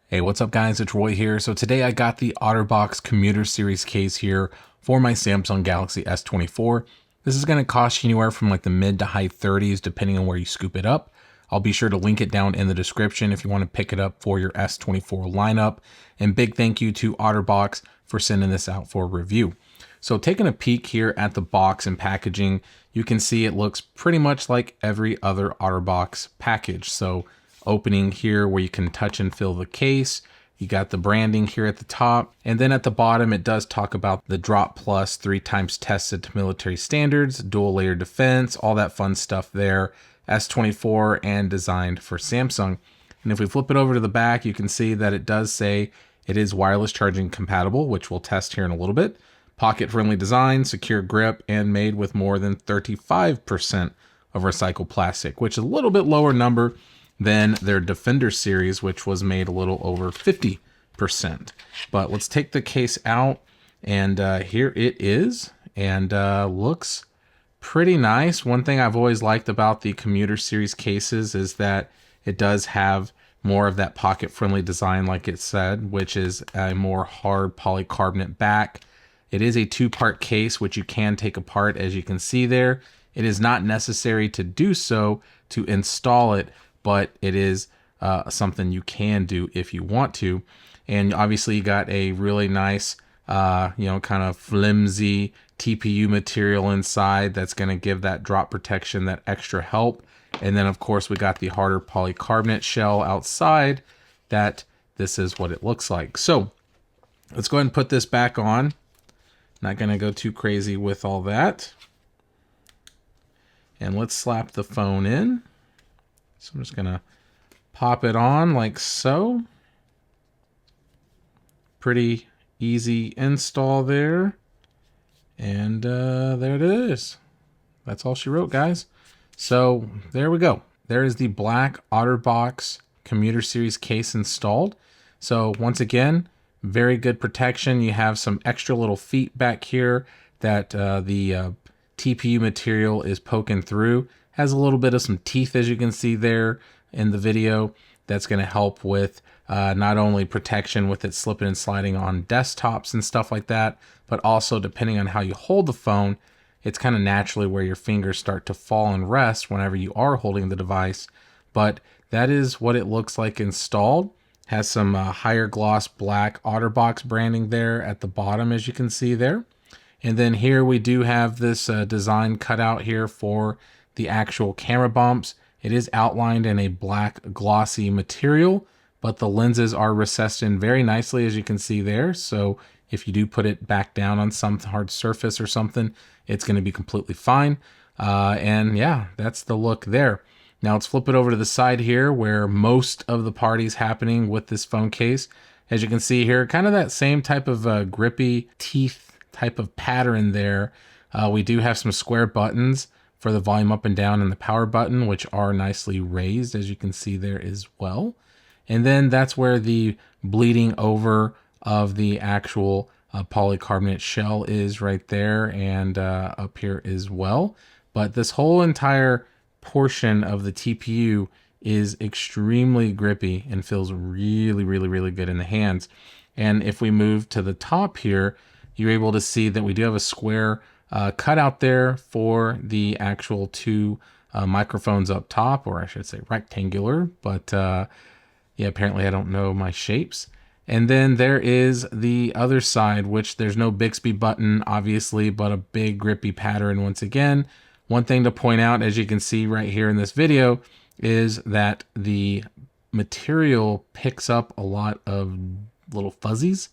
Hey, what's up guys? It's Roy here. So today I got the OtterBox Commuter Series case here for my Samsung Galaxy S24. This is going to cost you anywhere from like the mid to high 30s depending on where you scoop it up. I'll be sure to link it down in the description if you want to pick it up for your S24 lineup. And big thank you to OtterBox for sending this out for review. So taking a peek here at the box and packaging, you can see it looks pretty much like every other OtterBox package. So opening here where you can touch and feel the case. You got the branding here at the top. And then at the bottom, it does talk about the Drop Plus, 3 times tested to military standards, dual layer defense, all that fun stuff there. S24 and designed for Samsung. And if we flip it over to the back, you can see that it does say it is wireless charging compatible, which we'll test here in a little bit. Pocket friendly design, secure grip, and made with more than 35% of recycled plastic, which is a little bit lower number than their Defender series, which was made a little over 50%. But let's take the case out, and here it is, and looks pretty nice. One thing I've always liked about the Commuter series cases is that it does have more of that pocket-friendly design, like it said, which is a more hard polycarbonate back. It is a 2-part case, which you can take apart, as you can see there. It is not necessary to do so to install it, but it is something you can do if you want to. And obviously you got a really nice, kind of flimsy TPU material inside that's going to give that drop protection, that extra help. And then of course we got the harder polycarbonate shell outside that this is what it looks like. So let's go ahead and put this back on. Not going to go too crazy with all that. And let's slap the phone in. So I'm just going to pop it on like so. Pretty easy install there. And there it is. That's all she wrote, guys. So there we go. There is the black OtterBox Commuter Series case installed. So once again, very good protection. You have some extra little feet back here that the TPU material is poking through. Has a little bit of some teeth, as you can see there in the video. That's going to help with not only protection with it slipping and sliding on desktops and stuff like that, but also depending on how you hold the phone, it's kind of naturally where your fingers start to fall and rest whenever you are holding the device. But that is what it looks like installed. Has some higher gloss black OtterBox branding there at the bottom, as you can see there. And then here we do have this design cut out here for the actual camera bumps. It is outlined in a black glossy material, but the lenses are recessed in very nicely, as you can see there. So if you do put it back down on some hard surface or something, it's going to be completely fine. And yeah, that's the look there. Now let's flip it over to the side here where most of the party's happening with this phone case. As you can see here, kind of that same type of grippy teeth type of pattern there. We do have some square buttons for the volume up and down and the power button, which are nicely raised, as you can see there as well. And then that's where the bleeding over of the actual polycarbonate shell is right there, and up here as well. But this whole entire portion of the TPU is extremely grippy and feels really, really, really good in the hands. And if we move to the top here, you're able to see that we do have a square cut out there for the actual 2 microphones up top, or I should say rectangular, but yeah, apparently I don't know my shapes. And then there is the other side, which there's no Bixby button, obviously, but a big grippy pattern once again. One thing to point out, as you can see right here in this video, is that the material picks up a lot of little fuzzies.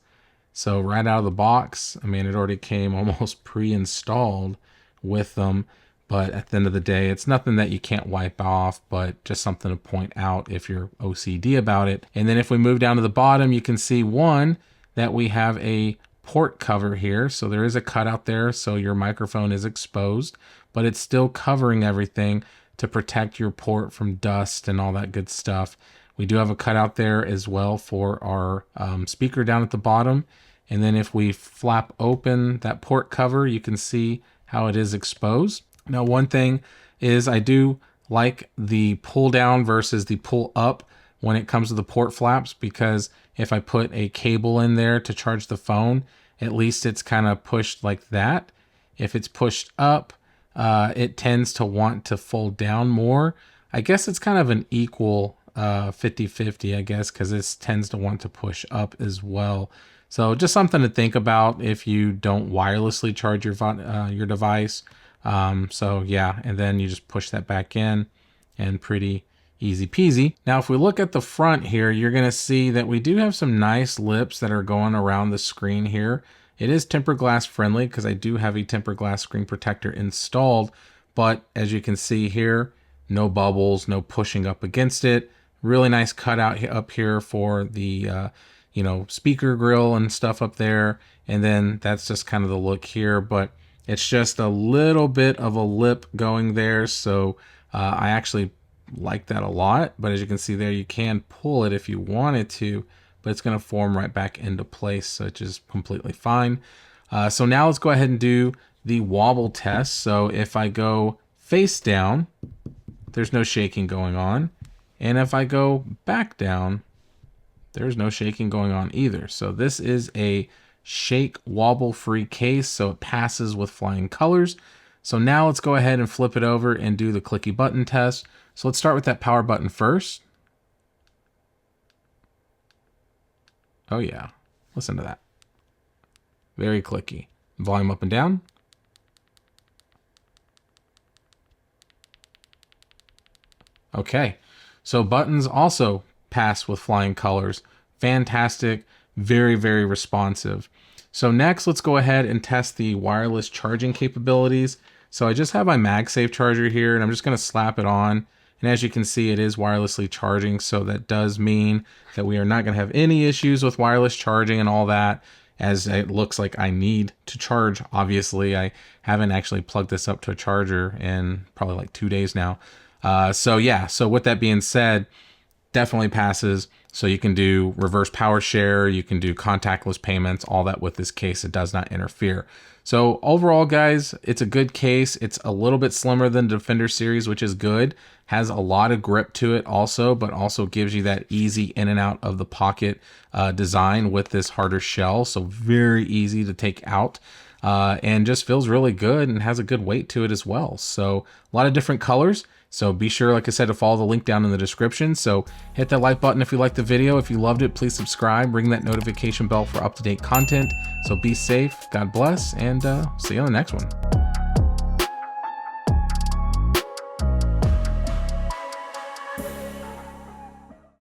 So right out of the box, I mean, it already came almost pre-installed with them. But at the end of the day, it's nothing that you can't wipe off, but just something to point out if you're OCD about it. And then if we move down to the bottom, you can see that we have a port cover here. So there is a cutout there, so your microphone is exposed, but it's still covering everything to protect your port from dust and all that good stuff. We do have a cutout there as well for our speaker down at the bottom. And then if we flap open that port cover, you can see how it is exposed. Now, one thing is I do like the pull down versus the pull up when it comes to the port flaps, because if I put a cable in there to charge the phone, at least it's kind of pushed like that. If it's pushed up, it tends to want to fold down more. I guess it's kind of an equal 50-50, I guess, because this tends to want to push up as well. So just something to think about if you don't wirelessly charge your device. So yeah, and then you just push that back in, and pretty easy peasy. Now, if we look at the front here, you're going to see that we do have some nice lips that are going around the screen here. It is tempered glass friendly because I do have a tempered glass screen protector installed, but as you can see here, no bubbles, no pushing up against it. Really nice cutout up here for the speaker grill and stuff up there. And then that's just kind of the look here, but it's just a little bit of a lip going there. So I actually like that a lot, but as you can see there, you can pull it if you wanted to, but it's going to form right back into place, which is completely fine. So now let's go ahead and do the wobble test. So if I go face down, there's no shaking going on. And if I go back down, there's no shaking going on either. So this is a shake wobble free case, so it passes with flying colors. So now let's go ahead and flip it over and do the clicky button test. So let's start with that power button first. Oh yeah, listen to that. Very clicky. Volume up and down. Okay, so buttons also pass with flying colors. Fantastic, very, very responsive. So next, let's go ahead and test the wireless charging capabilities. So I just have my MagSafe charger here, and I'm just going to slap it on. And as you can see, it is wirelessly charging, so that does mean that we are not going to have any issues with wireless charging and all that, as it looks like I need to charge. Obviously, I haven't actually plugged this up to a charger in probably like 2 days now. So yeah, so with that being said, definitely passes. So you can do reverse power share, you can do contactless payments, all that with this case. It does not interfere. So overall, guys, it's a good case. It's a little bit slimmer than the Defender series, which is good. Has a lot of grip to it also, but also gives you that easy in and out of the pocket design with this harder shell. So very easy to take out. And just feels really good and has a good weight to it as well. So a lot of different colors. So be sure, like I said, to follow the link down in the description. So hit that like button if you liked the video. If you loved it, please subscribe. Ring that notification bell for up-to-date content. So be safe, God bless, and see you on the next one.